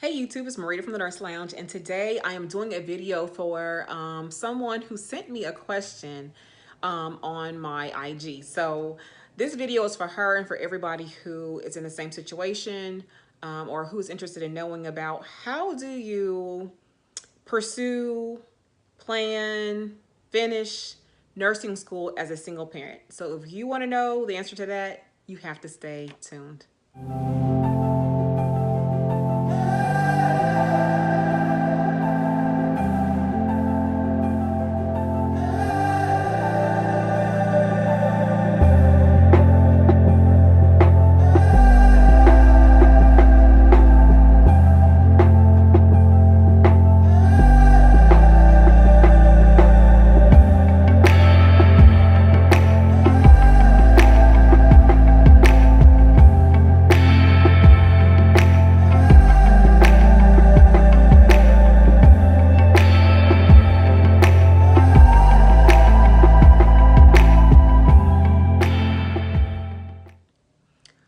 Hey YouTube, it's Marita from the Nurse Lounge, and today I am doing a video for someone who sent me a question on my IG. So this video is for her and for everybody who is in the same situation or who's interested in knowing about how do you pursue, plan, finish nursing school as a single parent. So if you want to know the answer to that, you have to stay tuned.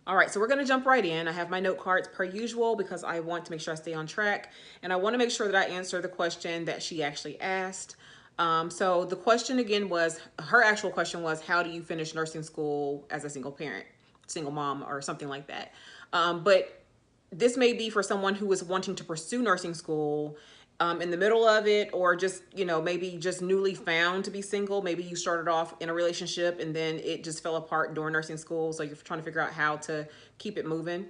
All right, so we're gonna jump right in. I have my note cards per usual because I want to make sure I stay on track, and I wanna make sure that I answer the question that she actually asked. So the question again was, her actual question was, how do you finish nursing school as a single parent, single mom, or something like that. But this may be for someone who is wanting to pursue nursing school in the middle of it, or just, maybe just newly found to be single. Maybe you started off in a relationship and then it just fell apart during nursing school. So you're trying to figure out how to keep it moving.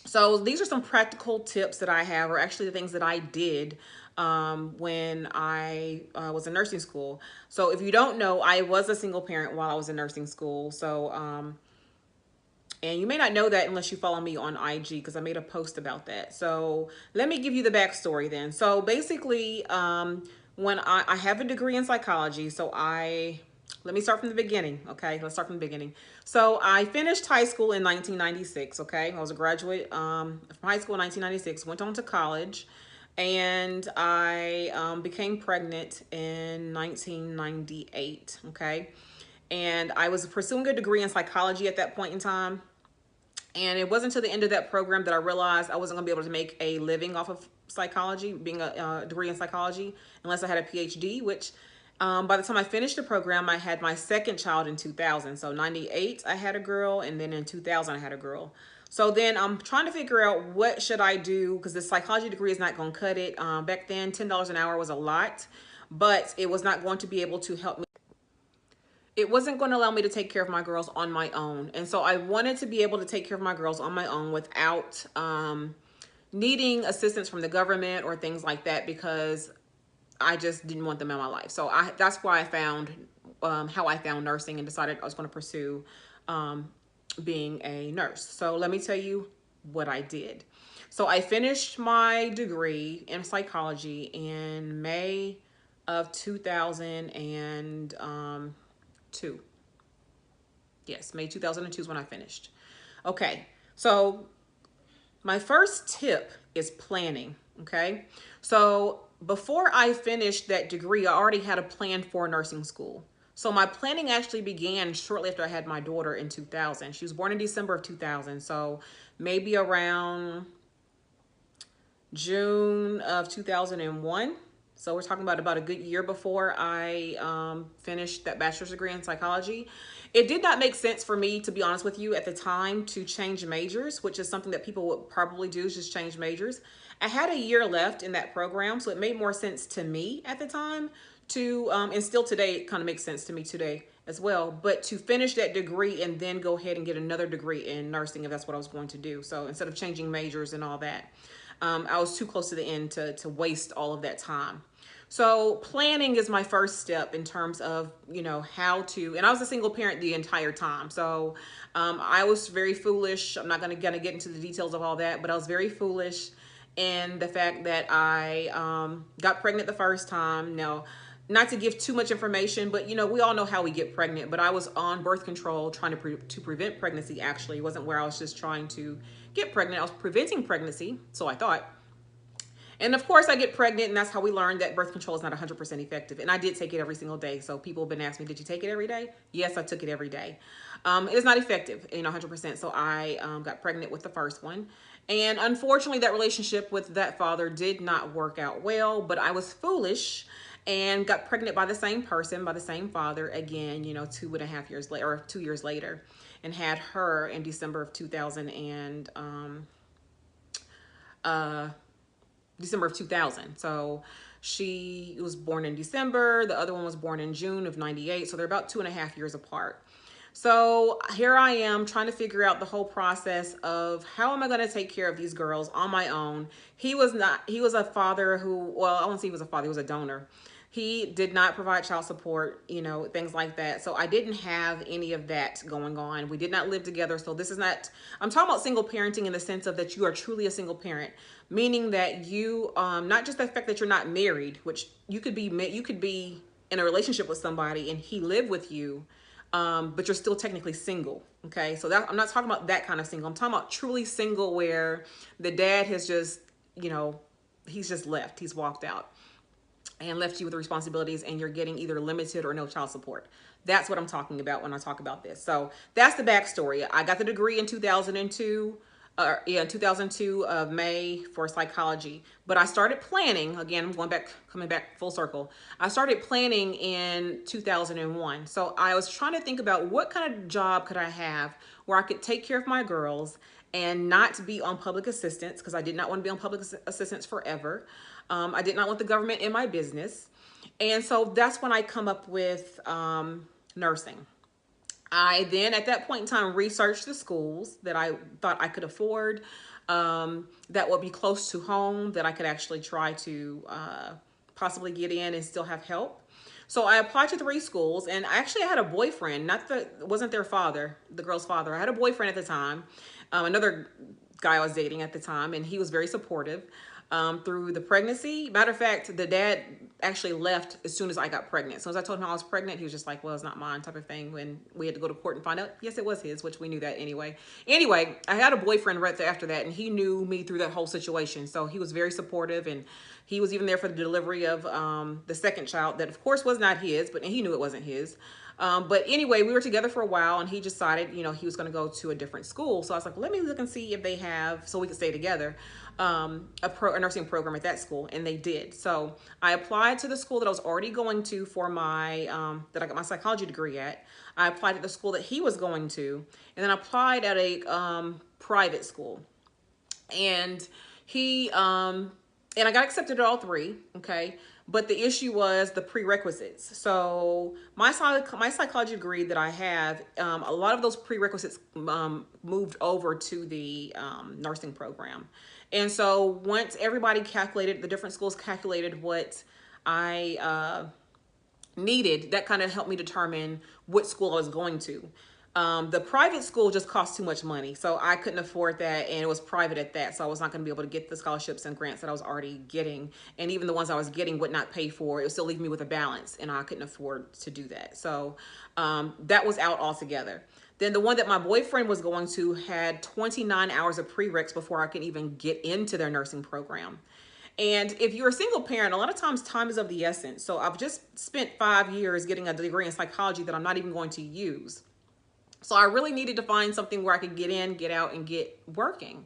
So these are some practical tips that I have, or actually the things that I did when I was in nursing school. So if you don't know, I was a single parent while I was in nursing school. So, and you may not know that unless you follow me on IG, because I made a post about that. So let me give you the backstory then. So basically, when I have a degree in psychology, so let me start from the beginning, okay? Let's start from the beginning. So I finished high school in 1996, okay? I was a graduate from high school in 1996, went on to college, and I became pregnant in 1998, okay? And I was pursuing a degree in psychology at that point in time. And it wasn't until the end of that program that I realized I wasn't gonna be able to make a living off of psychology, being a degree in psychology, unless I had a PhD, which by the time I finished the program, I had my second child in 2000. So 98, I had a girl, and then in 2000, I had a girl. So then I'm trying to figure out what should I do, because the psychology degree is not gonna cut it. Back then, $10 an hour was a lot, but it was not going to be able to help me. It wasn't going to allow me to take care of my girls on my own. And so I wanted to be able to take care of my girls on my own without needing assistance from the government or things like that, because I just didn't want them in my life. So that's why I found how I found nursing and decided I was going to pursue being a nurse. So let me tell you what I did. So I finished my degree in psychology in May of 2002. Yes, May 2002 is when I finished. Okay, so my first tip is planning, okay? So before I finished that degree, I already had a plan for nursing school. So my planning actually began shortly after I had my daughter in 2000. She was born in December of 2000, so maybe around June of 2001. So we're talking about a good year before I finished that bachelor's degree in psychology. It did not make sense for me, to be honest with you, at the time to change majors, which is something that people would probably do, is just change majors. I had a year left in that program, so it made more sense to me at the time to, and still today, it kind of makes sense to me today as well, but to finish that degree and then go ahead and get another degree in nursing if that's what I was going to do. So instead of changing majors and all that. I was too close to the end to waste all of that time. So planning is my first step in terms of, how to, and I was a single parent the entire time. So I was very foolish. I'm not gonna get into the details of all that, but I was very foolish in the fact that I got pregnant the first time. Now, not to give too much information, but we all know how we get pregnant, but I was on birth control trying to prevent pregnancy. Actually, it wasn't where I was just trying to get pregnant. I was preventing pregnancy, so I thought. And of course I get pregnant, and that's how we learned that birth control is not 100% effective. And I did take it every single day. So people have been asking me, did you take it every day? Yes, I took it every day. It is not effective, 100%. So I got pregnant with the first one. And unfortunately, that relationship with that father did not work out well, but I was foolish and got pregnant by the same person, by the same father again, 2.5 years later, or 2 years later, and had her in December of 2000 and December of 2000. So she was born in December. The other one was born in June of 98. So they're about 2.5 years apart. So here I am trying to figure out the whole process of how am I going to take care of these girls on my own. He was a father who, well, I won't say he was a father, he was a donor. He did not provide child support, things like that. So I didn't have any of that going on. We did not live together. So this is not, I'm talking about single parenting in the sense of that you are truly a single parent, meaning that you, not just the fact that you're not married, which you could be in a relationship with somebody and he lived with you, but you're still technically single. Okay. So that, I'm not talking about that kind of single. I'm talking about truly single where the dad has just, he's just left, he's walked out and left you with the responsibilities and you're getting either limited or no child support. That's what I'm talking about when I talk about this. So that's the backstory. I got the degree in 2002, in 2002 of May for psychology, but I started planning, again, coming back full circle. I started planning in 2001. So I was trying to think about what kind of job could I have where I could take care of my girls and not be on public assistance, because I did not want to be on public assistance forever. I did not want the government in my business. And so that's when I come up with nursing. I then, at that point in time, researched the schools that I thought I could afford, that would be close to home, that I could actually try to possibly get in and still have help. So I applied to 3 schools, and I had a boyfriend, wasn't their father, the girl's father. I had a boyfriend at the time, another guy I was dating at the time, and he was very supportive through the pregnancy. Matter of fact, the dad actually left as soon as I got pregnant. As soon as I told him I was pregnant, he was just like, well, it's not mine, type of thing. When we had to go to court and find out, yes, it was his, which we knew that anyway. Anyway, I had a boyfriend right after that, and he knew me through that whole situation. So he was very supportive, and he was even there for the delivery of the second child that, of course, was not his, but he knew it wasn't his. But anyway, we were together for a while, and he decided, he was going to go to a different school. So I was like, well, let me look and see if they have, so we could stay together, a nursing program at that school. And they did. So I applied to the school that I was already going to for my, that I got my psychology degree at. I applied at the school that he was going to, and then I applied at a private school. And and I got accepted at all 3. Okay. But the issue was the prerequisites. So my psychology degree that I have, a lot of those prerequisites moved over to the nursing program. And so once everybody calculated, the different schools calculated what I needed, that kind of helped me determine what school I was going to. The private school just cost too much money, so I couldn't afford that, and it was private at that, so I was not going to be able to get the scholarships and grants that I was already getting, and even the ones I was getting would not pay for it. It would still leave me with a balance, and I couldn't afford to do that. So that was out altogether. Then the one that my boyfriend was going to had 29 hours of prereqs before I could even get into their nursing program. And if you're a single parent, a lot of times time is of the essence. So I've just spent 5 years getting a degree in psychology that I'm not even going to use. So I really needed to find something where I could get in, get out, and get working.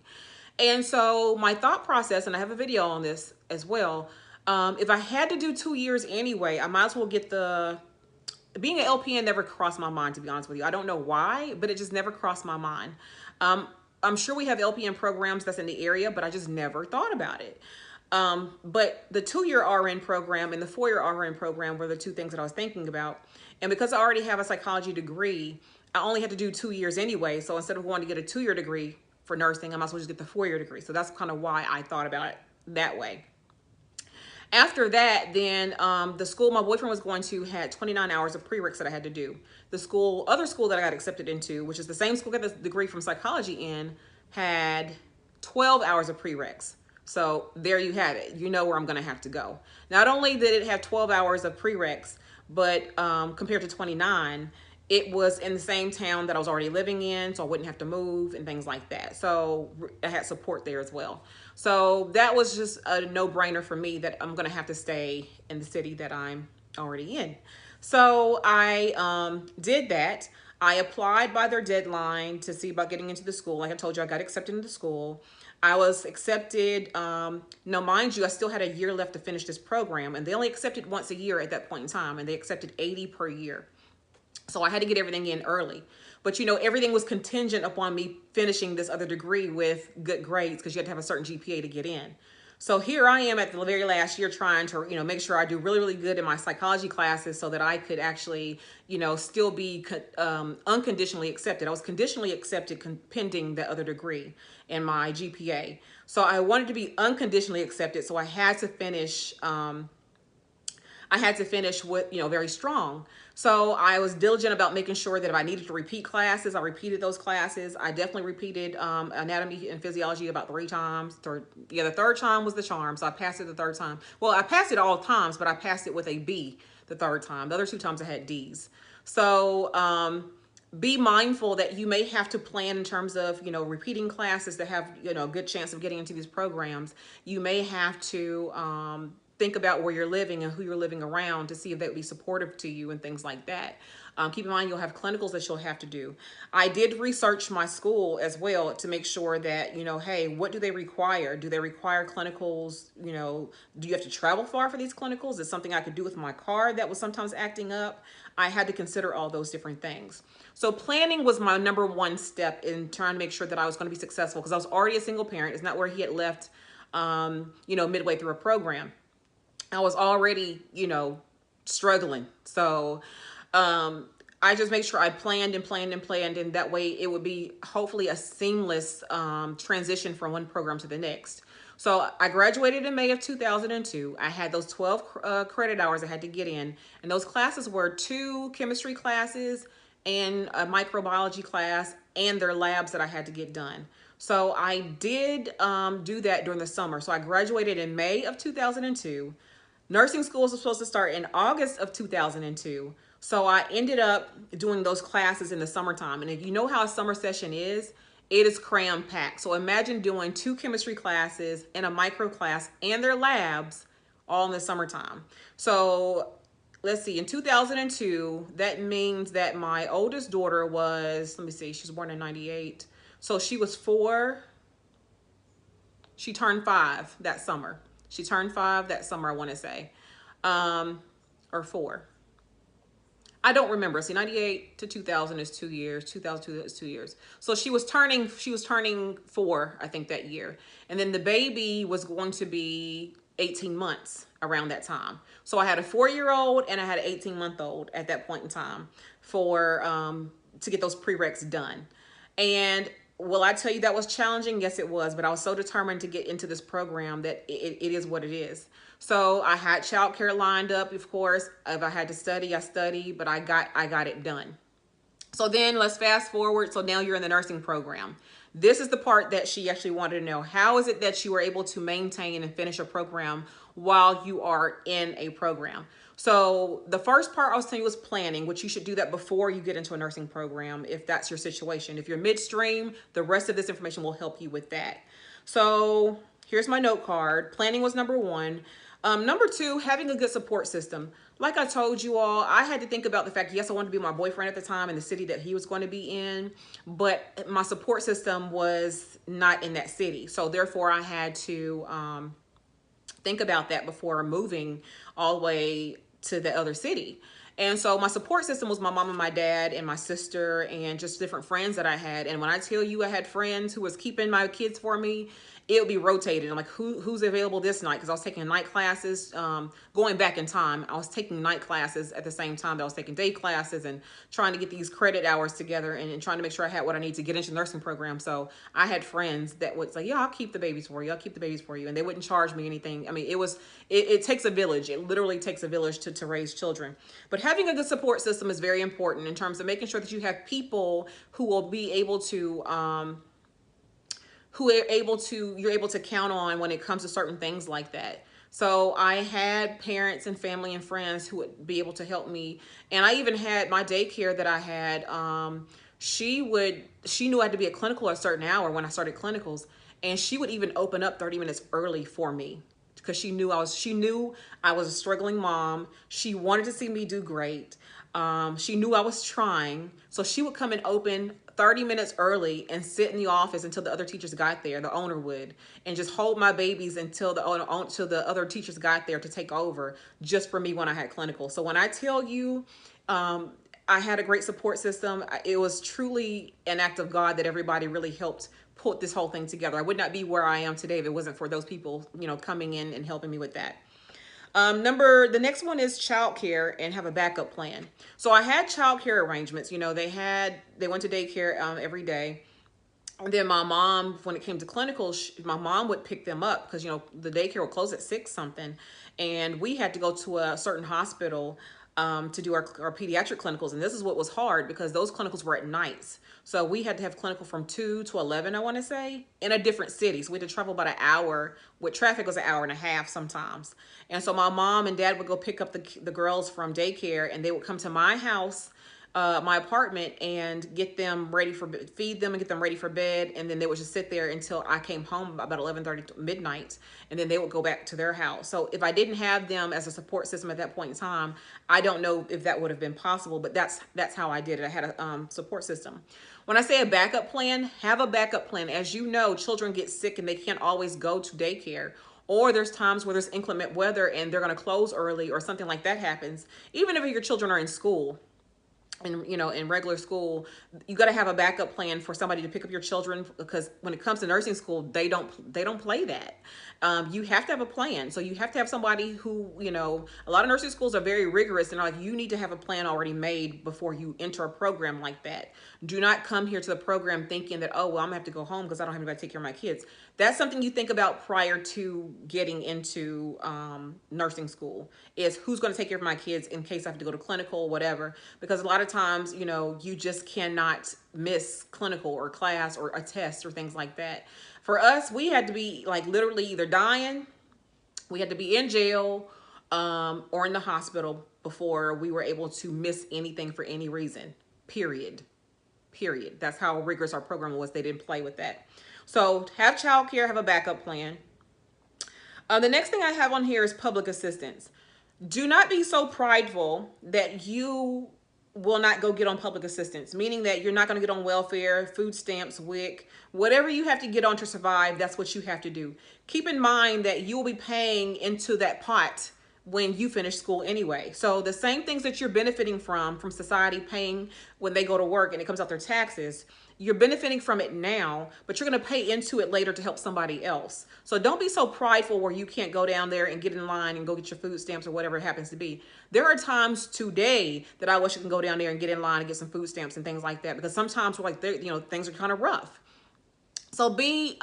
And so my thought process, and I have a video on this as well, if I had to do 2 years anyway, I might as well get being an LPN never crossed my mind, to be honest with you. I don't know why, but it just never crossed my mind. I'm sure we have LPN programs that's in the area, but I just never thought about it. But the 2-year RN program and the 4-year RN program were the 2 things that I was thinking about. And because I already have a psychology degree, I only had to do 2 years anyway. So instead of going to get a 2-year degree for nursing, I might as well just get the 4-year degree. So that's kind of why I thought about it that way. After that, then the school my boyfriend was going to had 29 hours of prereqs that I had to do. The other school that I got accepted into, which is the same school I got the degree from psychology in, had 12 hours of prereqs. So there you have it. You know where I'm going to have to go. Not only did it have 12 hours of prereqs, but compared to 29, it was in the same town that I was already living in, so I wouldn't have to move and things like that. So I had support there as well. So that was just a no-brainer for me that I'm going to have to stay in the city that I'm already in. So I did that. I applied by their deadline to see about getting into the school. Like I told you, I got accepted into the school. I was accepted. Now, mind you, I still had a year left to finish this program, and they only accepted once a year at that point in time, and they accepted 80 per year. So I had to get everything in early. But everything was contingent upon me finishing this other degree with good grades, because you had to have a certain GPA to get in. So here I am at the very last year trying to, make sure I do really, really good in my psychology classes so that I could actually, still be unconditionally accepted. I was conditionally accepted pending the other degree in my GPA. So I wanted to be unconditionally accepted. So I had to finish with, very strong. So I was diligent about making sure that if I needed to repeat classes, I repeated those classes. I definitely repeated anatomy and physiology about 3 times. The third time was the charm. So I passed it the third time. Well, I passed it all times, but I passed it with a B the third time. The other 2 times I had D's. So be mindful that you may have to plan in terms of, repeating classes that have, a good chance of getting into these programs. You may have to think about where you're living and who you're living around to see if that would be supportive to you and things like that. Keep in mind, you'll have clinicals that you'll have to do. I did research my school as well to make sure that, hey, what do they require? Do they require clinicals? Do you have to travel far for these clinicals? Is something I could do with my car that was sometimes acting up? I had to consider all those different things. So planning was my number 1 step in trying to make sure that I was going to be successful, because I was already a single parent. It's not where he had left, midway through a program. I was already, struggling. So I just make sure I planned, and that way it would be hopefully a seamless transition from one program to the next. So I graduated in May of 2002. I had those 12 credit hours I had to get in, and those classes were 2 chemistry classes and a microbiology class and their labs that I had to get done. So I did do that during the summer. So I graduated in May of 2002. Nursing schools were supposed to start in August of 2002. So I ended up doing those classes in the summertime. And if you know how a summer session is, it is cram packed. So imagine doing 2 chemistry classes and a micro class and their labs all in the summertime. So let's see, in 2002, that means that my oldest daughter was, let me see, she was born in 98. So she was 4. She turned 5 that summer. She turned 5 that summer, I want to say, or 4. I don't remember. See, 98 to 2000 is 2 years. 2002 is 2 years. So she was turning 4, I think, that year. And then the baby was going to be 18 months around that time. So I had a 4-year-old and I had an 18-month-old at that point in time for to get those prereqs done. And will I tell you that was challenging? Yes, it was. But I was so determined to get into this program that it is what it is. So I had childcare lined up, of course. If I had to study, I studied, but I got it done. So then let's fast forward. So now you're in the nursing program. This is the part that she actually wanted to know. How is it that you were able to maintain and finish a program while you are in a program? So the first part I was telling you was planning, which you should do that before you get into a nursing program if that's your situation. If you're midstream, the rest of this information will help you with that. So here's my note card. Planning was number 1. Number 2, having a good support system. Like I told you all, I had to think about the fact, yes, I wanted to be my boyfriend at the time in the city that he was going to be in, but my support system was not in that city. So therefore I had to think about that before moving all the way to the other city. And so my support system was my mom and my dad and my sister and just different friends that I had. And when I tell you I had friends who was keeping my kids for me, it would be rotated. I'm like, who's available this night? Because I was taking night classes, going back in time. I was taking night classes at the same time that I was taking day classes and trying to get these credit hours together and trying to make sure I had what I need to get into the nursing program. So I had friends that would say, yeah, I'll keep the babies for you. I'll keep the babies for you. And they wouldn't charge me anything. I mean, it takes a village. It literally takes a village to raise children. But having a good support system is very important in terms of making sure that you have people who will be able to, you're able to count on when it comes to certain things like that. So I had parents and family and friends who would be able to help me. And I even had my daycare that I had, she knew I had to be at clinical at a certain hour when I started clinicals. And she would even open up 30 minutes early for me because she knew I was a struggling mom. She wanted to see me do great. She knew I was trying. So she would come and open 30 minutes early and sit in the office until the other teachers got there, the owner would, and just hold my babies until the other teachers got there to take over, just for me when I had clinical. So when I tell you, I had a great support system, it was truly an act of God that everybody really helped put this whole thing together. I would not be where I am today if it wasn't for those people, coming in and helping me with that. The next one is childcare and have a backup plan. So I had childcare arrangements. They went to daycare every day. And then my mom, when it came to clinical, my mom would pick them up because, the daycare would close at 6 something. And we had to go to a certain hospital to do our pediatric clinicals. And this is what was hard because those clinicals were at nights. So we had to have clinical from 2 to 11, I want to say, in a different city. So we had to travel about an hour. With traffic, it was an hour and a half sometimes. And so my mom and dad would go pick up the girls from daycare, and they would come to my house, my apartment, and feed them and get them ready for bed. And then they would just sit there until I came home about 11:30 midnight. And then they would go back to their house. So if I didn't have them as a support system at that point in time, I don't know if that would have been possible, but that's how I did it. I had a support system. When I say a backup plan, have a backup plan. As you know, children get sick and they can't always go to daycare. Or there's times where there's inclement weather and they're going to close early or something like that happens. Even if your children are in school, in regular school, you got to have a backup plan for somebody to pick up your children, because when it comes to nursing school, they don't play that. You have to have a plan. So you have to have somebody who, a lot of nursing schools are very rigorous and are like, you need to have a plan already made before you enter a program like that. Do not come here to the program thinking that, oh, well, I'm gonna have to go home because I don't have anybody to take care of my kids. That's something you think about prior to getting into nursing school, is who's going to take care of my kids in case I have to go to clinical, whatever. Because a lot of times, you just cannot miss clinical or class or a test or things like that. For us, we had to be like literally either dying, we had to be in jail, or in the hospital before we were able to miss anything for any reason, period. That's how rigorous our program was. They didn't play with that. So have childcare, have a backup plan. The next thing I have on here is public assistance. Do not be so prideful that you will not go get on public assistance, meaning that you're not going to get on welfare, food stamps, WIC, whatever you have to get on to survive, that's what you have to do. Keep in mind that you will be paying into that pot when you finish school anyway. So the same things that you're benefiting from society paying when they go to work and it comes out their taxes, you're benefiting from it now, but you're going to pay into it later to help somebody else. So don't be so prideful where you can't go down there and get in line and go get your food stamps or whatever it happens to be. There are times today that I wish I can go down there and get in line and get some food stamps and things like that, because sometimes we're like, things are kind of rough. So be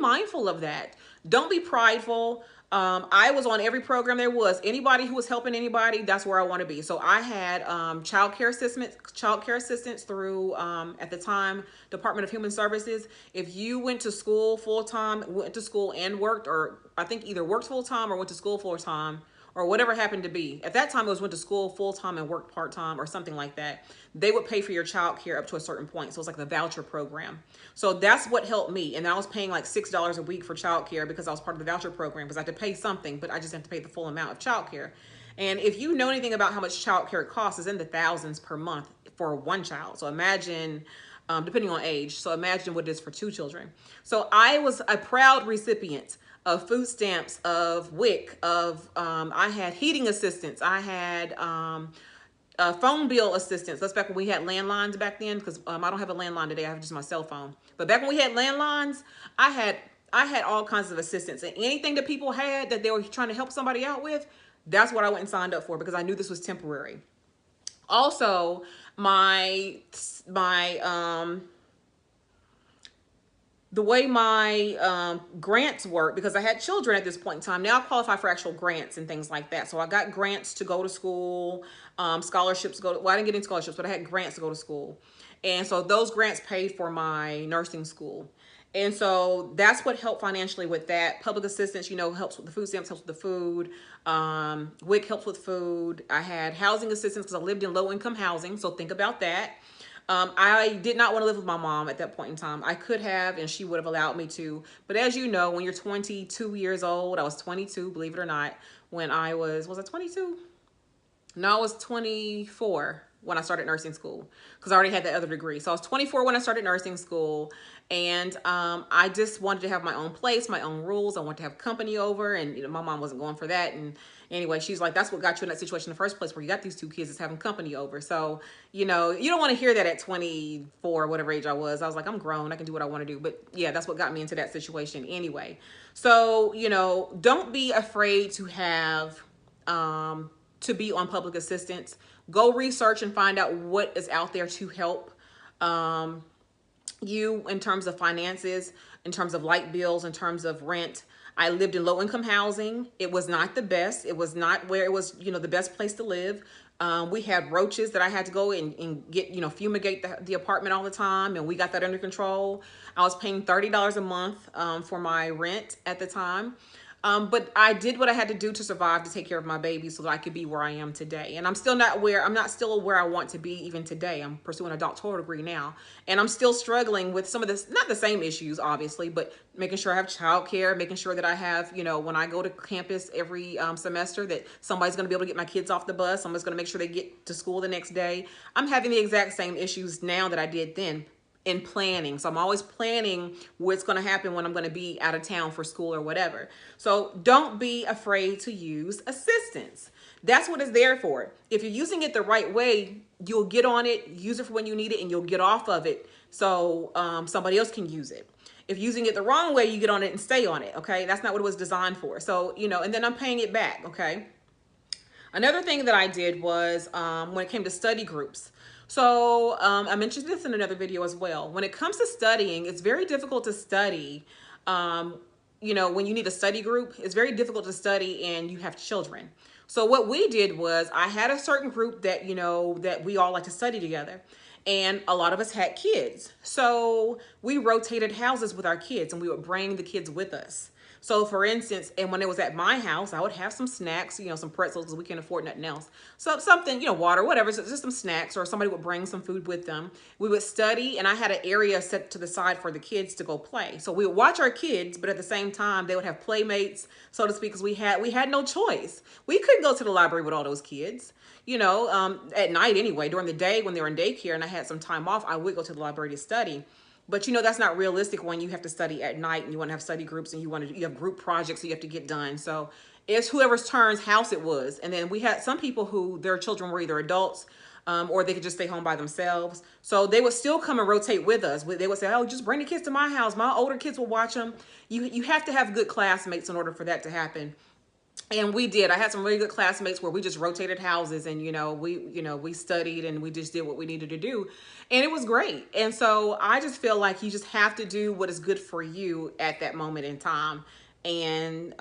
mindful of that. Don't be prideful. I was on every program there was. Anybody who was helping anybody, that's where I want to be. So I had child care assistants through, at the time, Department of Human Services. If you went to school full-time, went to school and worked, or I think either worked full-time or went to school full-time, or whatever happened to be. At that time, it was went to school full-time and worked part-time or something like that. They would pay for your child care up to a certain point. So it's like the voucher program. So that's what helped me. And I was paying like $6 a week for child care because I was part of the voucher program, because I had to pay something, but I just have to pay the full amount of child care. And if you know anything about how much child care costs, it's in the thousands per month for one child. So imagine, depending on age, so imagine what it is for 2 children. So I was a proud recipient of food stamps, of WIC, of I had heating assistance, I had phone bill assistance. That's back when we had landlines back then, because I don't have a landline today, I have just my cell phone. But back when we had landlines, I had all kinds of assistance, and anything that people had that they were trying to help somebody out with, that's what I went and signed up for, because I knew this was temporary. Also, the way my grants work, because I had children at this point in time, now I qualify for actual grants and things like that. So I got grants to go to school, scholarships to go to, well, I didn't get any scholarships, but I had grants to go to school. And so those grants paid for my nursing school. And so that's what helped financially with that. Public assistance, helps with the food stamps, helps with the food. WIC helps with food. I had housing assistance because I lived in low income housing. So think about that. I did not want to live with my mom at that point in time. I could have, and she would have allowed me to. But as you know, when you're 22 years old, I was 22, believe it or not, when I was I 22? No, I was 24. when I started nursing school because I already had that other degree. So I was 24 when I started nursing school, and I just wanted to have my own place, my own rules. I wanted to have company over, and my mom wasn't going for that. And anyway, she's like, "That's what got you in that situation in the first place, where you got these two kids that's having company over." So you don't want to hear that at 24, whatever age I was. I was like, I'm grown, I can do what I want to do. But yeah, that's what got me into that situation anyway. So don't be afraid to have to be on public assistance. Go research and find out what is out there to help you in terms of finances, in terms of light bills, in terms of rent. I lived in low income housing. It was not the best. It was not where it was, the best place to live. We had roaches that I had to go and get, fumigate the apartment all the time. And we got that under control. I was paying $30 a month for my rent at the time. But I did what I had to do to survive, to take care of my baby so that I could be where I am today. And I'm not still where I want to be even today. I'm pursuing a doctoral degree now. And I'm still struggling with some of this, not the same issues, obviously, but making sure I have childcare, making sure that I have, when I go to campus every semester, that somebody's going to be able to get my kids off the bus. Somebody's going to make sure they get to school the next day. I'm having the exact same issues now that I did then in planning. So I'm always planning what's going to happen when I'm going to be out of town for school or whatever. So don't be afraid to use assistance. That's what it's there for. If you're using it the right way, you'll get on it, use it for when you need it, and you'll get off of it so somebody else can use it. If using it the wrong way, you get on it and stay on it. Okay, that's not what it was designed for. So and then I'm paying it back. Okay. Another thing that I did was when it came to study groups. So I mentioned this in another video as well. When it comes to studying, it's very difficult to study. When you need a study group, it's very difficult to study and you have children. So what we did was I had a certain group that, that we all like to study together. And a lot of us had kids. So we rotated houses with our kids and we would bring the kids with us. So for instance, and when it was at my house, I would have some snacks, some pretzels because we can't afford nothing else. So something, water, whatever, so just some snacks, or somebody would bring some food with them. We would study, and I had an area set to the side for the kids to go play. So we would watch our kids, but at the same time, they would have playmates, so to speak, because we had no choice. We couldn't go to the library with all those kids. At night anyway. During the day when they were in daycare and I had some time off, I would go to the library to study. But that's not realistic when you have to study at night and you want to have study groups and you have group projects that you have to get done. So it's whoever's turn's house it was. And then we had some people who their children were either adults or they could just stay home by themselves. So they would still come and rotate with us. They would say, oh, just bring the kids to my house. My older kids will watch them. You have to have good classmates in order for that to happen. And we did. I had some really good classmates where we just rotated houses and, we studied and we just did what we needed to do. And it was great. And so I just feel like you just have to do what is good for you at that moment in time and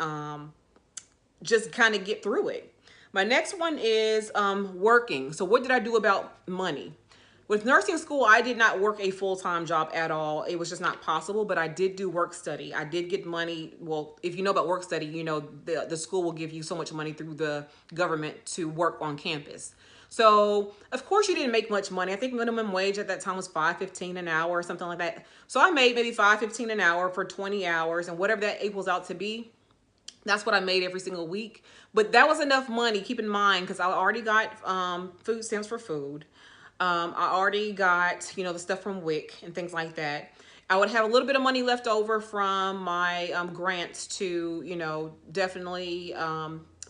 just kind of get through it. My next one is working. So what did I do about money? With nursing school, I did not work a full-time job at all. It was just not possible, but I did do work study. I did get money. Well, if you know about work study, the school will give you so much money through the government to work on campus. So, of course, you didn't make much money. I think minimum wage at that time was $5.15 an hour or something like that. So I made maybe $5.15 an hour for 20 hours, and whatever that equals out to be, that's what I made every single week. But that was enough money, keep in mind, because I already got food stamps for food. I already got, the stuff from WIC and things like that. I would have a little bit of money left over from my grants to, definitely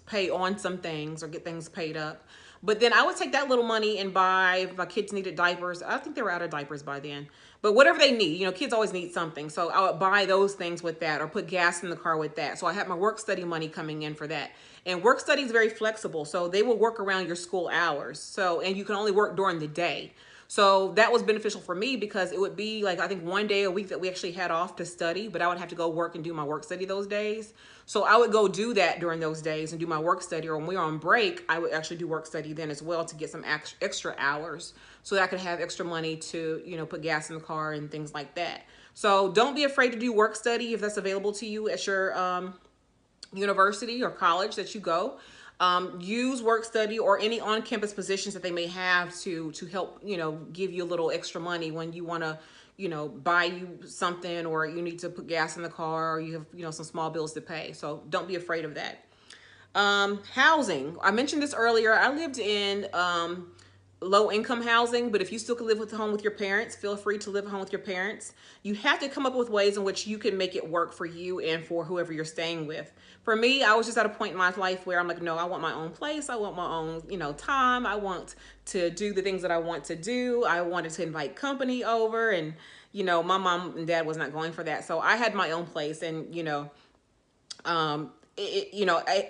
pay on some things or get things paid up. But then I would take that little money and buy, if my kids needed diapers. I think they were out of diapers by then. But whatever they need, kids always need something. So I would buy those things with that or put gas in the car with that. So I had my work study money coming in for that. And work study is very flexible. So they will work around your school hours. And you can only work during the day. So that was beneficial for me because it would be like, I think one day a week that we actually had off to study, but I would have to go work and do my work study those days. So I would go do that during those days and do my work study, or when we were on break, I would actually do work study then as well to get some extra hours so that I could have extra money to, put gas in the car and things like that. So don't be afraid to do work study if that's available to you at your university or college that you go. Use work study or any on-campus positions that they may have to help, give you a little extra money when you want to, buy you something, or you need to put gas in the car, or you have, some small bills to pay. So don't be afraid of that. Housing. I mentioned this earlier. I lived in low income housing, but if you still can live with home with your parents, feel free to live at home with your parents. You have to come up with ways in which you can make it work for you and for whoever you're staying with. For me, I was just at a point in my life where I'm like, no, I want my own place. I want my own, time. I want to do the things that I want to do. I wanted to invite company over, and my mom and dad was not going for that. So I had my own place, and it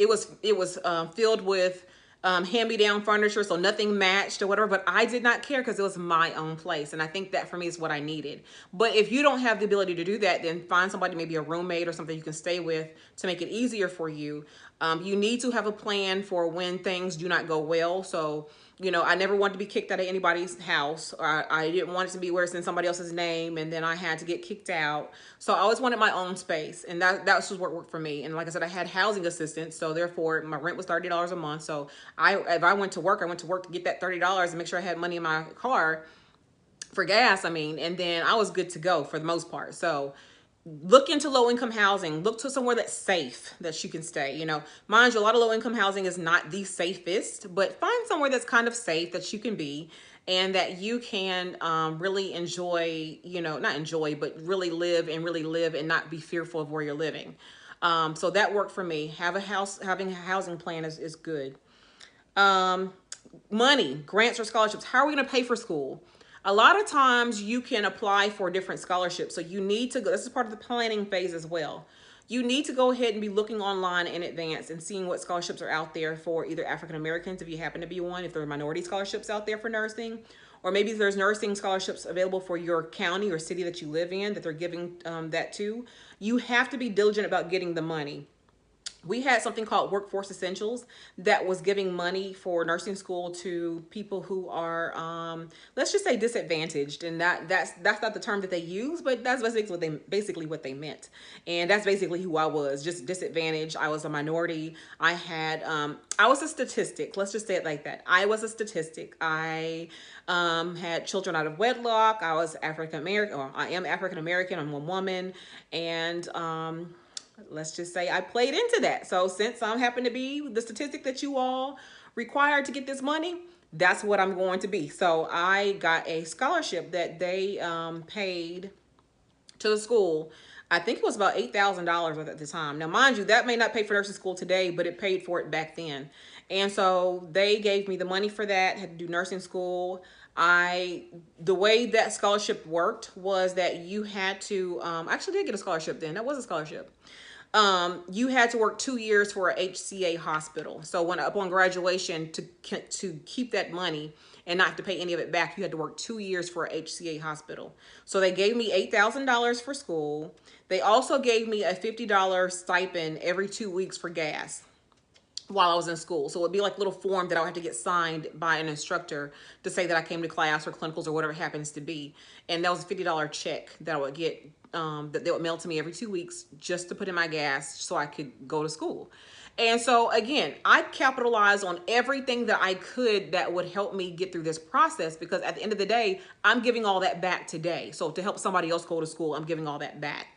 was filled with hand-me-down furniture, so nothing matched or whatever, but I did not care because it was my own place, and I think that for me is what I needed. But if you don't have the ability to do that, then find somebody, maybe a roommate or something you can stay with, to make it easier for you. You need to have a plan for when things do not go well. So I never wanted to be kicked out of anybody's house, or I didn't want it to be where it's in somebody else's name and then I had to get kicked out. So I always wanted my own space, and that's just what worked for me. And like I said, I had housing assistance, so therefore my rent was $30 a month. So if I went to work, to get that $30 and make sure I had money in my car for gas. And then I was good to go for the most part. So look into low income housing. Look to somewhere that's safe that you can stay. Mind you, a lot of low income housing is not the safest, but find somewhere that's kind of safe that you can be, and that you can really enjoy, not enjoy, but really live and not be fearful of where you're living. So that worked for me. Having a housing plan is good. Money, grants or scholarships. How are we going to pay for school? A lot of times you can apply for different scholarships. So you need to go, this is part of the planning phase as well. You need to go ahead and be looking online in advance and seeing what scholarships are out there for either African Americans, if you happen to be one, if there are minority scholarships out there for nursing, or maybe there's nursing scholarships available for your county or city that you live in that they're giving that to. You have to be diligent about getting the money. We had something called Workforce Essentials that was giving money for nursing school to people who are, let's just say, disadvantaged. And that's not the term that they use, but that's basically what they meant. And that's basically who I was, just disadvantaged. I was a minority. I was a statistic. Let's just say it like that. I was a statistic. I had children out of wedlock. I was African American, or I am African American. I'm a woman, and let's just say I played into that. So since I happen to be the statistic that you all required to get this money, that's what I'm going to be. So I got a scholarship that they paid to the school. I think it was about $8,000 at the time. Now, mind you, that may not pay for nursing school today, but it paid for it back then. And so they gave me the money for that, had to do nursing school. The way that scholarship worked was that you had to, actually did get a scholarship then. That was a scholarship. You had to work 2 years for a HCA hospital. So upon graduation, to keep that money and not have to pay any of it back, you had to work 2 years for a HCA hospital. So they gave me $8,000 for school. They also gave me a $50 stipend every 2 weeks for gas while I was in school. So it'd be like a little form that I would have to get signed by an instructor to say that I came to class or clinicals or whatever it happens to be. And that was a $50 check that I would get, that they would mail to me every 2 weeks just to put in my gas so I could go to school. And so again, I capitalized on everything that I could that would help me get through this process, because at the end of the day, I'm giving all that back today. So to help somebody else go to school, I'm giving all that back.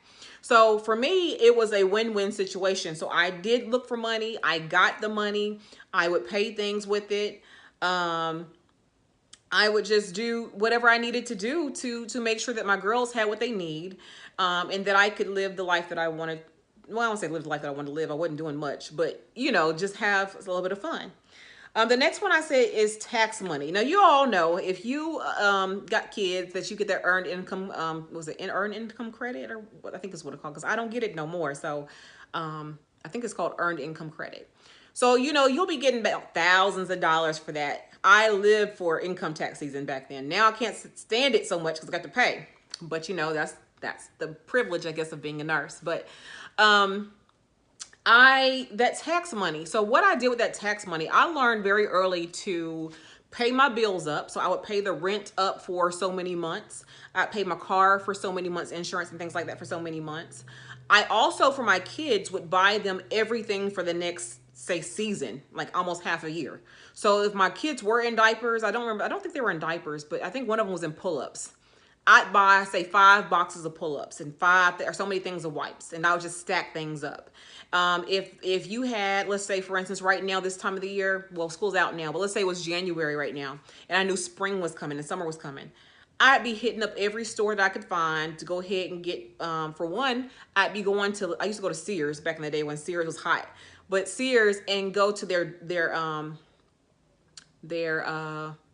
So for me, it was a win-win situation. So I did look for money. I got the money. I would pay things with it. I would just do whatever I needed to do to make sure that my girls had what they need, and that I could live the life that I wanted. Well, I don't say live the life that I wanted to live. I wasn't doing much, but just have a little bit of fun. The next one I said is tax money. Now, you all know if you got kids that you get that earned income, was it earned income credit, or what I think is what it's called, because I don't get it no more. So I think it's called earned income credit. So, you'll be getting about thousands of dollars for that. I lived for income tax season back then. Now I can't stand it so much because I got to pay. But, that's the privilege, I guess, of being a nurse. But that tax money. So what I did with that tax money, I learned very early to pay my bills up. So I would pay the rent up for so many months. I'd pay my car for so many months, insurance and things like that for so many months. I also, for my kids, would buy them everything for the next, say, season, like almost half a year. So if my kids were in diapers, I don't think they were in diapers, but I think one of them was in pull-ups. I'd buy, say, 5 boxes of pull-ups and five or so many things of wipes, and I would just stack things up. If you had, let's say, for instance, right now, this time of the year, well, school's out now, but let's say it was January right now, and I knew spring was coming and summer was coming, I'd be hitting up every store that I could find to go ahead and get, for one, I'd be going to, I used to go to Sears back in the day when Sears was hot, but Sears, and go to their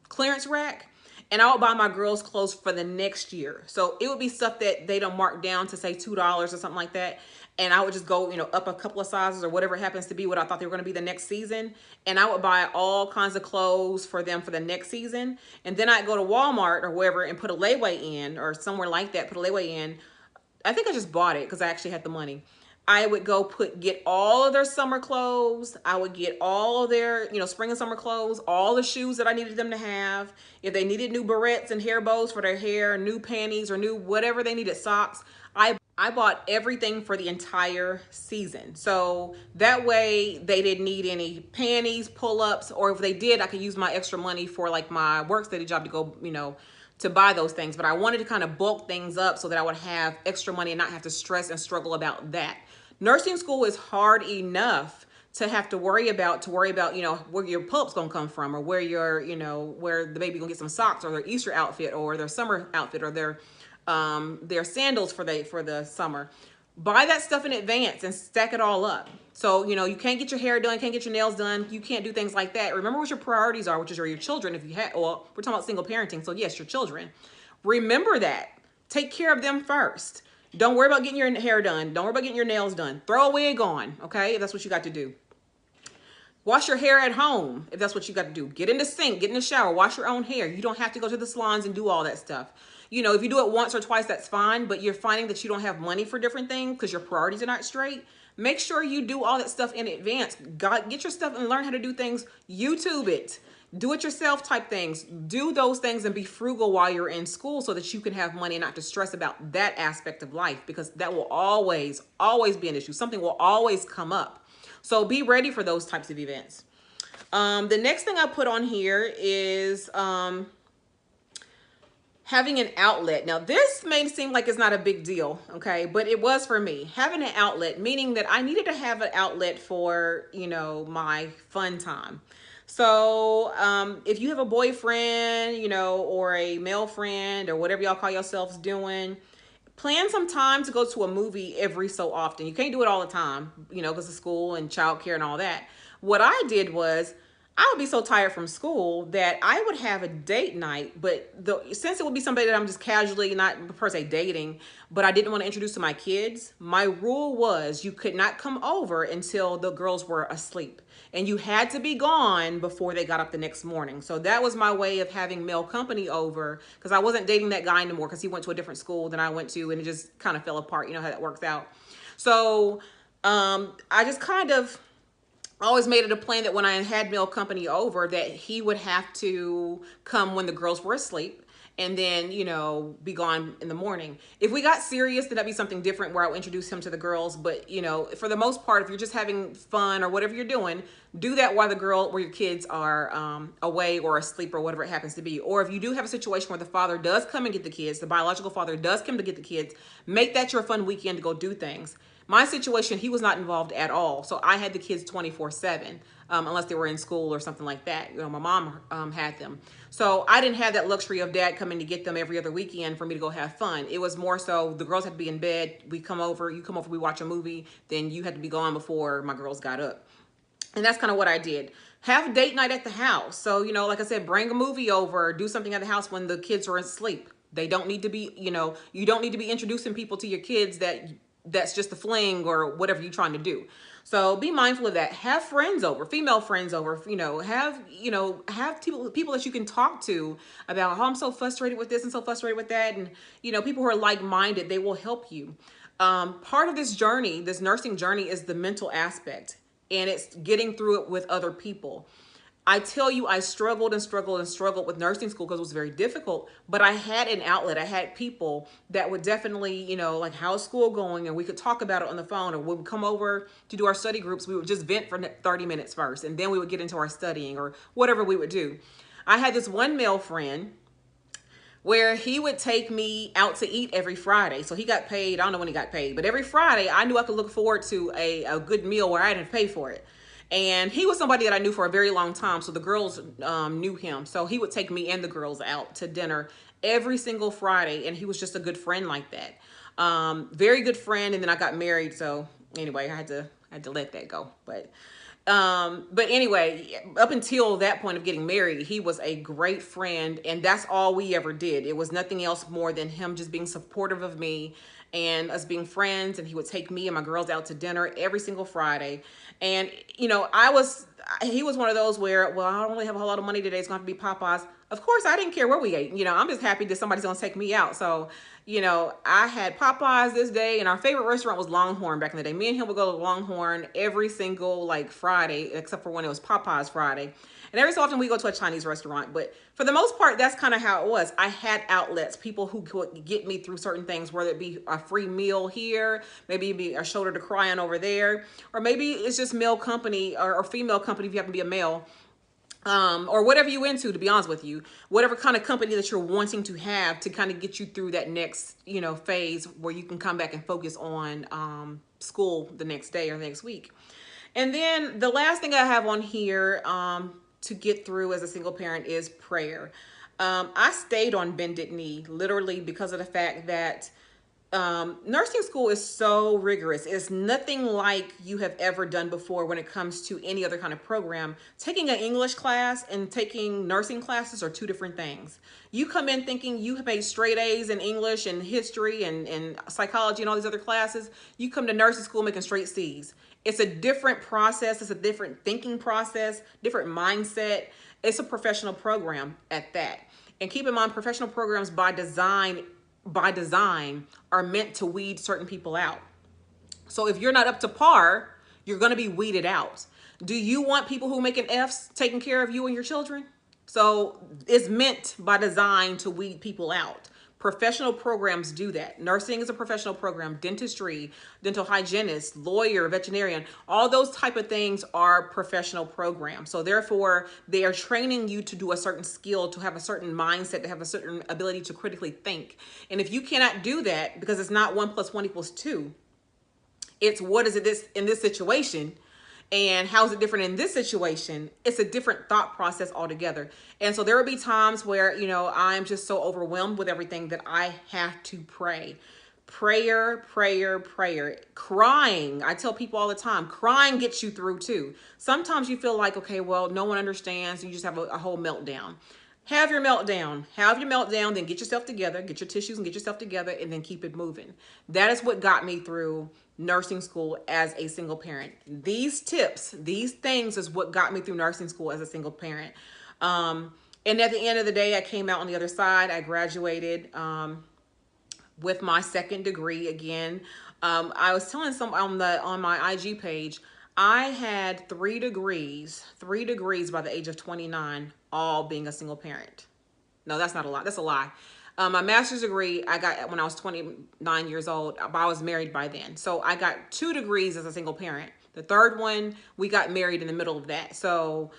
clearance rack, and I would buy my girls' clothes for the next year. So it would be stuff that they don't mark down to, say, $2 or something like that. And I would just go, up a couple of sizes or whatever it happens to be what I thought they were going to be the next season. And I would buy all kinds of clothes for them for the next season. And then I'd go to Walmart or wherever and put a layaway in, or somewhere like that, put a layaway in. I think I just bought it because I actually had the money. I would go get all of their summer clothes. I would get all of their, spring and summer clothes, all the shoes that I needed them to have. If they needed new barrettes and hair bows for their hair, new panties or new whatever they needed, socks, I bought everything for the entire season. So that way they didn't need any panties, pull-ups, or if they did, I could use my extra money for like my work study job to go, to buy those things. But I wanted to kind of bulk things up so that I would have extra money and not have to stress and struggle about that. Nursing school is hard enough to have to worry about, where your pull-up's gonna come from, or where where the baby gonna get some socks, or their Easter outfit, or their summer outfit, or their sandals for the summer. Buy that stuff in advance and stack it all up. So, you can't get your hair done, can't get your nails done, you can't do things like that. Remember what your priorities are, which is your children. If you have, well, we're talking about single parenting, so yes, your children. Remember that. Take care of them first. Don't worry about getting your hair done. Don't worry about getting your nails done. Throw a wig on, okay, if that's what you got to do. Wash your hair at home, if that's what you got to do. Get in the sink, get in the shower, wash your own hair. You don't have to go to the salons and do all that stuff. If you do it once or twice, that's fine, but you're finding that you don't have money for different things because your priorities are not straight. Make sure you do all that stuff in advance. Get your stuff and learn how to do things. YouTube it. Do it yourself type things. Do those things and be frugal while you're in school so that you can have money and not to stress about that aspect of life, because that will always, always be an issue. Something will always come up. So be ready for those types of events. The next thing I put on here is having an outlet. Now, this may seem like it's not a big deal, okay? But it was for me. Having an outlet, meaning that I needed to have an outlet for, my fun time. So if you have a boyfriend, or a male friend, or whatever y'all call yourselves doing, plan some time to go to a movie every so often. You can't do it all the time, because of school and childcare and all that. What I did was, I would be so tired from school that I would have a date night, but since it would be somebody that I'm just casually, not per se dating, but I didn't want to introduce to my kids, my rule was you could not come over until the girls were asleep. And you had to be gone before they got up the next morning. So that was my way of having male company over, because I wasn't dating that guy anymore because he went to a different school than I went to, and it just kind of fell apart. You know how that works out. So I just kind of always made it a plan that when I had male company over, that he would have to come when the girls were asleep, and then, be gone in the morning. If we got serious, then that'd be something different where I would introduce him to the girls. But, for the most part, if you're just having fun or whatever you're doing, do that while your kids are away or asleep or whatever it happens to be. Or if you do have a situation where the father does come and get the kids, the biological father does come to get the kids, make that your fun weekend to go do things. My situation, he was not involved at all. So I had the kids 24/7, unless they were in school or something like that. My mom had them. So I didn't have that luxury of dad coming to get them every other weekend for me to go have fun. It was more so the girls had to be in bed. You come over, we watch a movie, then you had to be gone before my girls got up. And that's kind of what I did. Have a date night at the house. So, like I said, bring a movie over, do something at the house when the kids are asleep. They don't need to be, you don't need to be introducing people to your kids that's just a fling or whatever you're trying to do. So be mindful of that. Have friends over, female friends over, have people that you can talk to about, oh, I'm so frustrated with this and so frustrated with that. And, people who are like-minded, they will help you. Part of this journey, this nursing journey, is the mental aspect, and it's getting through it with other people. I tell you, I struggled and struggled and struggled with nursing school because it was very difficult, but I had an outlet. I had people that would definitely, like, how's school going? And we could talk about it on the phone, or we would come over to do our study groups. We would just vent for 30 minutes first, and then we would get into our studying or whatever we would do. I had this one male friend. where he would take me out to eat every Friday. So he got paid, I don't know when he got paid, but every Friday I knew I could look forward to a good meal where I didn't pay for it. And he was somebody that I knew for a very long time. So the girls knew him. So he would take me and the girls out to dinner every single Friday. And he was just a good friend like that. Very good friend. And then I got married. So anyway, I had to let that go. But anyway, up until that point of getting married, he was a great friend, and that's all we ever did. It was nothing else more than him just being supportive of me and us being friends. And he would take me and my girls out to dinner every single Friday. And, you know, he was one of those where, well, I don't really have a whole lot of money today. It's going to have to be Popeyes. Of course, I didn't care where we ate. You know, I'm just happy that somebody's going to take me out. So, you know, I had Popeyes this day, and our favorite restaurant was Longhorn back in the day. Me and him would go to Longhorn every single like Friday, except for when it was Popeyes Friday. And every so often we go to a Chinese restaurant. But for the most part, that's kind of how it was. I had outlets, people who could get me through certain things, whether it be a free meal here, maybe it'd be a shoulder to cry on over there, or maybe it's just male company or female company if you happen to be a male. Or whatever you into, to be honest with you, whatever kind of company that you're wanting to have to kind of get you through that next, you know, phase where you can come back and focus on school the next day or next week. And then the last thing I have on here to get through as a single parent is prayer. I stayed on bended knee literally because of the fact that nursing school is so rigorous. It's nothing like you have ever done before when it comes to any other kind of program. Taking an English class and taking nursing classes are two different things. You come in thinking you have made straight A's in English and history and psychology and all these other classes. You come to nursing school making straight C's. It's a different process. It's a different thinking process, different mindset. It's a professional program at that. And keep in mind, professional programs by design are meant to weed certain people out. So if you're not up to par, you're going to be weeded out. Do you want people who make an F's taking care of you and your children? So it's meant by design to weed people out. Professional programs do that. Nursing is a professional program. Dentistry, dental hygienist, lawyer, veterinarian, all those type of things are professional programs. So therefore, they are training you to do a certain skill, to have a certain mindset, to have a certain ability to critically think. And if you cannot do that, because it's not 1 + 1 = 2, it's what is it in this situation, and how is it different in this situation? It's a different thought process altogether. And so there will be times where, you know, I'm just so overwhelmed with everything that I have to pray. Prayer, prayer, prayer. Crying. I tell people all the time, crying gets you through too. Sometimes you feel like, okay, well, no one understands. You just have a whole meltdown. Have your meltdown. Have your meltdown, then get yourself together, get your tissues and get yourself together, and then keep it moving. That is what got me through nursing school as a single parent. These tips, these things is what got me through nursing school as a single parent. And at the end of the day, I came out on the other side. I graduated with my second degree again. I was telling some on my IG page, I had 3 degrees by the age of 29, all being a single parent. No, that's not a lie. That's a lie. My master's degree I got when I was 29 years old, but I was married by then. So I got 2 degrees as a single parent. The third one, we got married in the middle of that. So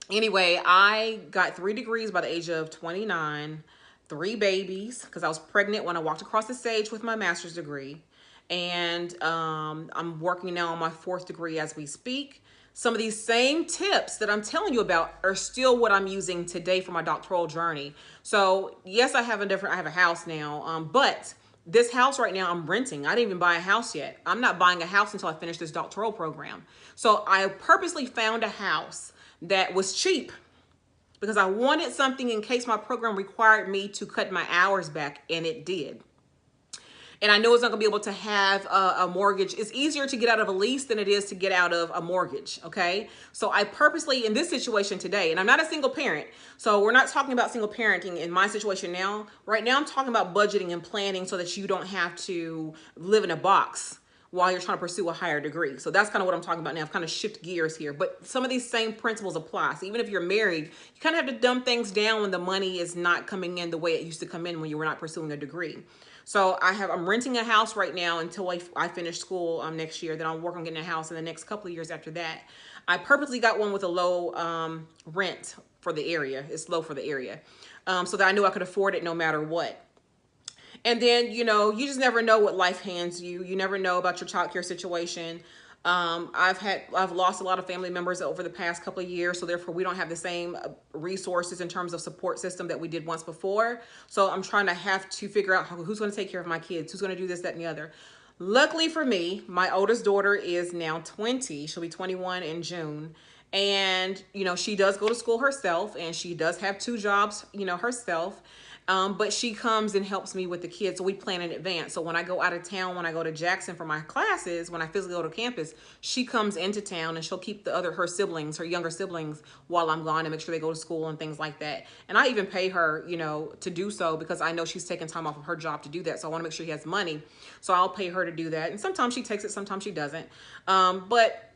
anyway, I got 3 degrees by the age of 29, 3 babies, because I was pregnant when I walked across the stage with my master's degree. And I'm working now on my 4th degree as we speak. Some of these same tips that I'm telling you about are still what I'm using today for my doctoral journey. So yes, I have a house now, but this house right now I'm renting. I didn't even buy a house yet. I'm not buying a house until I finish this doctoral program. So I purposely found a house that was cheap because I wanted something in case my program required me to cut my hours back, and it did. And I know it's not gonna be able to have a mortgage. It's easier to get out of a lease than it is to get out of a mortgage, okay? So I purposely, in this situation today, and I'm not a single parent, so we're not talking about single parenting in my situation now. Right now I'm talking about budgeting and planning so that you don't have to live in a box while you're trying to pursue a higher degree. So that's kind of what I'm talking about now. I've kind of shift gears here, but some of these same principles apply. So even if you're married, you kind of have to dumb things down when the money is not coming in the way it used to come in when you were not pursuing a degree. So I'm renting a house right now until I finish school next year. Then I'll work on getting a house in the next couple of years after that. I purposely got one with a low rent for the area. It's low for the area. So that I knew I could afford it no matter what. And then, you know, you just never know what life hands you. You never know about your childcare situation. I've lost a lot of family members over the past couple of years, so therefore we don't have the same resources in terms of support system that we did once before. So I'm trying to have to figure out who's going to take care of my kids, who's going to do this, that, and the other. Luckily for me, my oldest daughter is now 20. She'll be 21 in June. And, you know, she does go to school herself, and she does have 2 jobs, you know, herself. But she comes and helps me with the kids. So we plan in advance. So when I go out of town, when I go to Jackson for my classes, when I physically go to campus, she comes into town and she'll keep her siblings, her younger siblings, while I'm gone, and make sure they go to school and things like that. And I even pay her, you know, to do so, because I know she's taking time off of her job to do that. So I want to make sure she has money. So I'll pay her to do that. And sometimes she takes it, sometimes she doesn't. But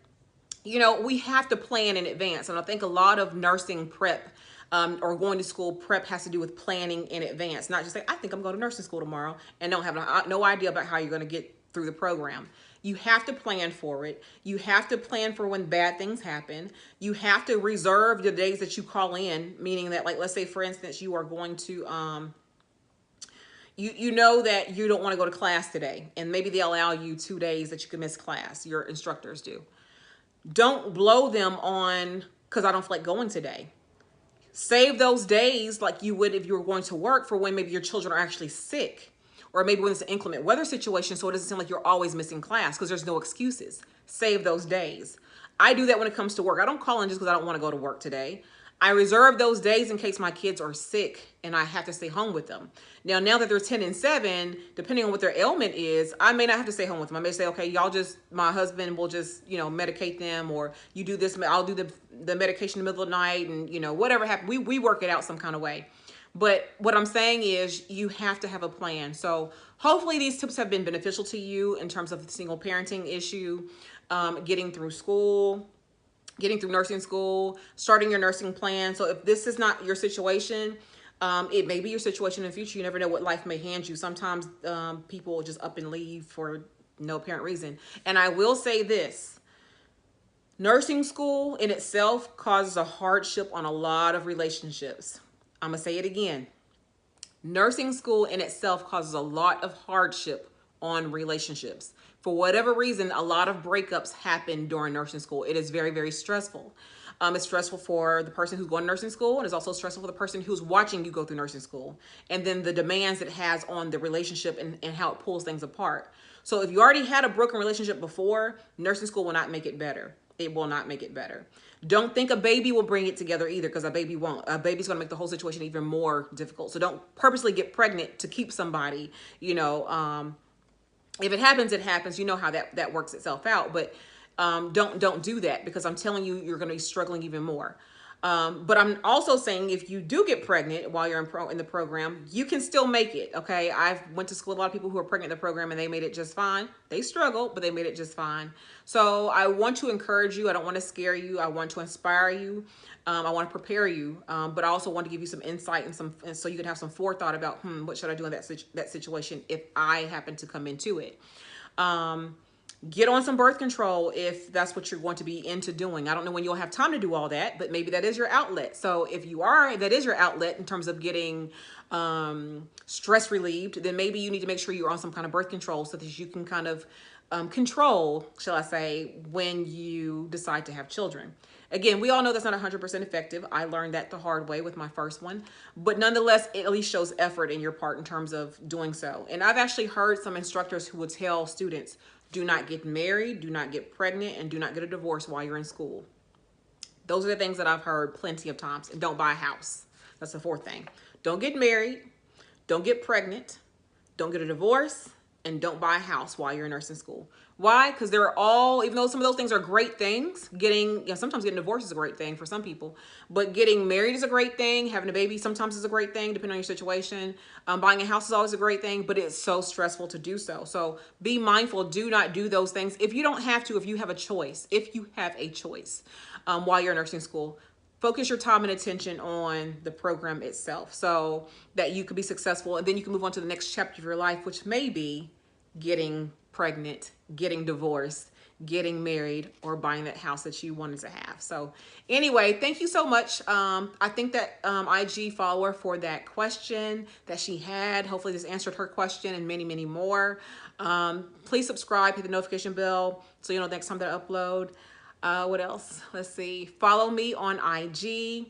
you know, we have to plan in advance. And I think a lot of nursing prep or going to school prep has to do with planning in advance. Not just say, I think I'm going to nursing school tomorrow, and don't have no idea about how you're going to get through the program. You have to plan for it. You have to plan for when bad things happen. You have to reserve the days that you call in, meaning that, like, let's say, for instance, you are going to, you know that you don't want to go to class today, and maybe they allow you 2 days that you can miss class. Your instructors do. Don't blow them on, because I don't feel like going today. Save those days like you would if you were going to work, for when maybe your children are actually sick, or maybe when it's an inclement weather situation, so it doesn't seem like you're always missing class, because there's no excuses. Save those days. I do that when it comes to work. I don't call in just because I don't want to go to work today. I reserve those days in case my kids are sick and I have to stay home with them. Now that they're 10 and 7, depending on what their ailment is, I may not have to stay home with them. I may say, okay, my husband will just, you know, medicate them, or you do this, I'll do the medication in the middle of the night, and, you know, whatever happens, we work it out some kind of way. But what I'm saying is you have to have a plan. So hopefully these tips have been beneficial to you in terms of the single parenting issue, getting through school, getting through nursing school, starting your nursing plan. So if this is not your situation, it may be your situation in the future. You never know what life may hand you. Sometimes people will just up and leave for no apparent reason. And I will say this, nursing school in itself causes a hardship on a lot of relationships. I'm gonna say it again. Nursing school in itself causes a lot of hardship on relationships. For whatever reason, a lot of breakups happen during nursing school. It is very, very stressful. It's stressful for the person who's going to nursing school, and it's also stressful for the person who's watching you go through nursing school, and then the demands it has on the relationship and how it pulls things apart. So if you already had a broken relationship before, nursing school will not make it better. It will not make it better. Don't think a baby will bring it together either, because a baby won't. A baby's going to make the whole situation even more difficult. So don't purposely get pregnant to keep somebody, you know. If it happens, it happens. You know how that works itself out. But don't do that, because I'm telling you, you're going to be struggling even more. But I'm also saying, if you do get pregnant while you're in the program, you can still make it. Okay. I've went to school with a lot of people who are pregnant in the program, and they made it just fine. They struggled, but they made it just fine. So I want to encourage you. I don't want to scare you. I want to inspire you. I want to prepare you. But I also want to give you some insight and so you can have some forethought about, what should I do in that situation if I happen to come into it. Get on some birth control if that's what you're going to be into doing. I don't know when you'll have time to do all that, but maybe that is your outlet. So if that is your outlet in terms of getting stress relieved, then maybe you need to make sure you're on some kind of birth control, so that you can kind of control, shall I say, when you decide to have children. Again, we all know that's not 100% effective. I learned that the hard way with my first one, but nonetheless, it at least shows effort in your part in terms of doing so. And I've actually heard some instructors who would tell students, do not get married, do not get pregnant, and do not get a divorce while you're in school. Those are the things that I've heard plenty of times. And don't buy a house. That's the 4th thing. Don't get married, don't get pregnant, don't get a divorce, and don't buy a house while you're in nursing school. Why? Because they're all, even though some of those things are great things, sometimes getting divorced is a great thing for some people, but getting married is a great thing. Having a baby sometimes is a great thing, depending on your situation. Buying a house is always a great thing, but it's so stressful to do so. So be mindful. Do not do those things. If you don't have to, if you have a choice, while you're in nursing school, focus your time and attention on the program itself, so that you could be successful, and then you can move on to the next chapter of your life, which may be getting pregnant, getting divorced, getting married or buying that house that you wanted to have. So anyway, thank you so much. I think that IG follower for that question that she had, hopefully this answered her question and many, many more. Please subscribe, hit the notification bell so you know next time that I upload. What else? Let's see. Follow me on IG.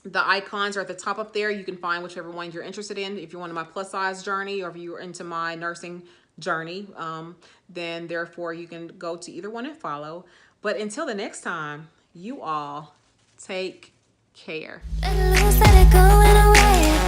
The icons are at the top up there. You can find whichever one you're interested in. If you're on my plus size journey or if you're into my nursing journey, then therefore you can go to either one and follow. But until the next time, you all take care. Let it loose, let it go in a way.